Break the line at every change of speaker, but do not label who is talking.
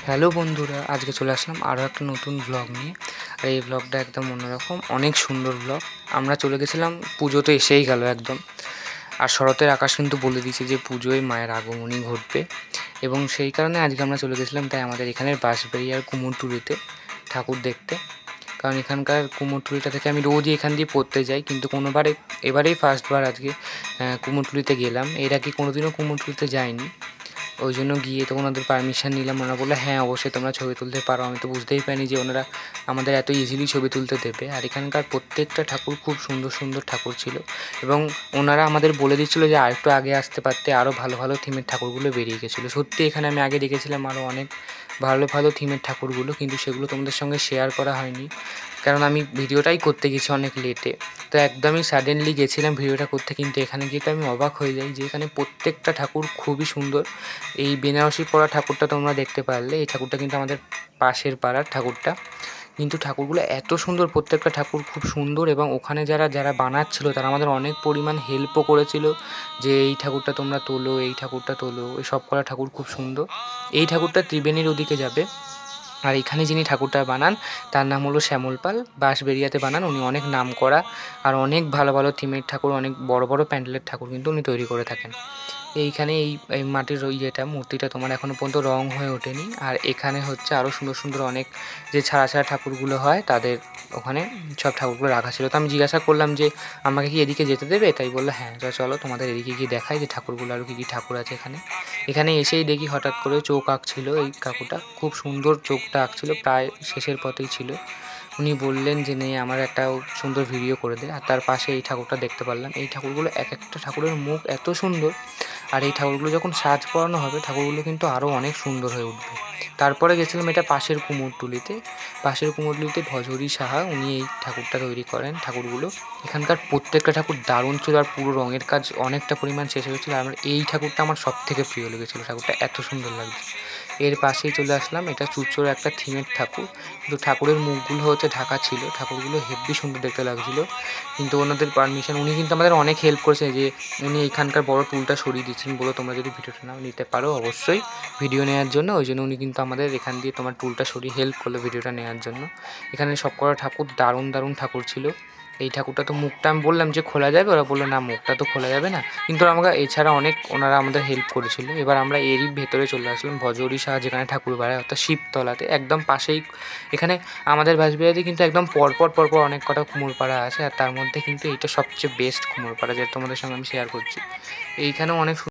Hello বন্ধুরা, আজকে চলে আসলাম আরও একটা নতুন ব্লগ নিয়ে। আর এই ব্লগটা একদম অন্যরকম, অনেক সুন্দর ব্লগ। আমরা চলে গেছিলাম, পুজো তো এসেই গেল একদম। আর শরতের আকাশ কিন্তু বলে দিয়েছে যে পুজোয় মায়ের আগমনী ঘটবে, এবং সেই কারণে আজকে আমরা চলে গেছিলাম তাই আমাদের এখানের বাঁশবেড়িয়ার কুমোরটুলিতে ঠাকুর দেখতে। কারণ এখানকার কুমোরটুলিটা থেকে আমি রোজই এখান দিয়ে পড়তে যাই, কিন্তু এবারেই ফার্স্টবার আজকে কুমোরটুলিতে গেলাম। এর আগে কোনোদিনও কুমোরটুলিতে যাইনি, ওই জন্য গিয়ে তো ওনাদের পারমিশন নিলাম। ওনারা বললো হ্যাঁ অবশ্যই তোমরা ছবি তুলতে পারো। আমি তো বুঝতেই পারিনি যে ওনারা আমাদের এত ইজিলি ছবি তুলতে দেবে। আর এখানকার প্রত্যেকটা ঠাকুর খুব সুন্দর সুন্দর ঠাকুর ছিল, এবং ওনারা আমাদের বলে দিচ্ছিলো যে আরেকটু আগে আসতে পারতে, আরও ভালো ভালো থিমের ঠাকুরগুলো বেরিয়ে গেছিলো। সত্যি এখানে আমি আগে দেখেছিলাম আরও অনেক ভালো ভালো থিমের ঠাকুরগুলো, কিন্তু সেগুলো তোমাদের সঙ্গে শেয়ার করা হয়নি, কারণ আমি ভিডিওটাই করতে গেছি অনেক লেটে। তো একদমই সাডেনলি গেছিলাম ভিডিওটা করতে, কিন্তু এখানে গিয়ে তো আমি অবাক হয়ে যাই যে এখানে প্রত্যেকটা ঠাকুর খুবই সুন্দর। এই বেনারসি পরা ঠাকুরটা তোমরা দেখতে পারলে, এই ঠাকুরটা কিন্তু আমাদের পাশের পাড়ার ঠাকুরটা, কিন্তু ঠাকুরগুলো এত সুন্দর, প্রত্যেকটা ঠাকুর খুব সুন্দর। এবং ওখানে যারা যারা বানাচ্ছিলো তারা আমাদের অনেক পরিমাণ হেল্পও করেছিল, যে এই ঠাকুরটা তোমরা তোলো, এই ঠাকুরটা তোলো। এই সব কটা ঠাকুর খুব সুন্দর। এই ঠাকুরটা ত্রিবেণীর ওদিকে যাবে। আর এখানে যিনি ঠাকুরটা বানান তার নাম হলো শ্যামল পাল, বাঁশবেড়িয়াতে বানান। উনি অনেক নাম করা আর অনেক ভালো ভালো থিমের ঠাকুর, অনেক বড় বড় প্যান্ডেলের ঠাকুর কিন্তু উনি তৈরি করে থাকেন। এইখানে এই মাটির মূর্তিটা তোমার এখনও পর্যন্ত রং হয়ে ওঠেনি। আর এখানে হচ্ছে আরও সুন্দর সুন্দর অনেক যে ছাড়া ছাড়া ঠাকুরগুলো হয়, তাদের ওখানে সব ঠাকুরগুলো রাখা ছিল। তো আমি জিজ্ঞাসা করলাম যে আমাকে কি এদিকে যেতে দেবে, তাই বললো হ্যাঁ চলো তোমাদের এদিকে গিয়ে দেখাই যে ঠাকুরগুলো আরও কী কী ঠাকুর আছে এখানে। এখানে এসেই দেখি হঠাৎ করে চোখ আঁকছিল এই কাকুটা, খুব সুন্দর চোখটা আঁকছিল, প্রায় শেষের পথেই ছিল। উনি বললেন যে নে আমার একটা সুন্দর ভিডিও করে দে। আর তার পাশে এই ঠাকুরটা দেখতে পারলাম। এই ঠাকুরগুলো এক একটা ঠাকুরের মুখ এত সুন্দর, আর এই ঠাকুরগুলো যখন সাজ পরানো হবে ঠাকুরগুলো কিন্তু আরও অনেক সুন্দর হয়ে উঠবে। তারপরে গেছিলাম এটা পাশের কুমোরটুলিতে ভজহরি সাহা, উনি এই ঠাকুরটা তৈরি করেন ঠাকুরগুলো। এখানকার প্রত্যেকটা ঠাকুর দারুণ ছিল, আর পুরো রঙের কাজ অনেকটা পরিমাণ শেষ হয়ে গেছিলো। আর এই ঠাকুরটা আমার সব থেকে প্রিয় লেগেছিলো, ঠাকুরটা এত সুন্দর লাগছে। এর পাশেই চলে আসলাম, এটা চুঁচোর একটা থিমের ঠাকুর, কিন্তু ঠাকুরের মুখগুলো হচ্ছে ঢাকা ছিল। ঠাকুরগুলো হেব্বি সুন্দর দেখতে লাগছিলো, কিন্তু ওনাদের পারমিশন, উনি কিন্তু আমাদের অনেক হেল্প করেছে। যে উনি এখানকার বড় টুলটা সরিয়ে দিচ্ছেন, বলো তোমরা যদি ভিডিওটা নাও নিতে পারো অবশ্যই ভিডিও নেওয়ার জন্য। ওই জন্য উনি কিন্তু আমাদের এখান দিয়ে তোমার টুলটা সরিয়ে হেল্প করলো ভিডিওটা নেওয়ার জন্য। এখানে সব কটা ঠাকুর দারুণ দারুণ ঠাকুর ছিল। এই ঠাকুরটা তো মুখটা আমি বললাম যে খোলা যাবে, ওরা বললো না মুখটা তো খোলা যাবে না, কিন্তু আমাকে এছাড়া অনেক ওনারা আমাদের হেল্প করেছিল। এবার আমরা এরই ভেতরে চলে আসলাম, ভজহরি সাহা যেখানে ঠাকুর বাড়ায়, অর্থাৎ শিবতলাতে একদম পাশেই। এখানে আমাদের বাঁশবেড়িয়াতে কিন্তু একদম পরপর অনেক কটা কুমোরপাড়া আছে, আর তার মধ্যে কিন্তু এইটা সবচেয়ে বেস্ট কুমোরপাড়া, যেটা তোমাদের সঙ্গে আমি শেয়ার করছি। এইখানেও অনেক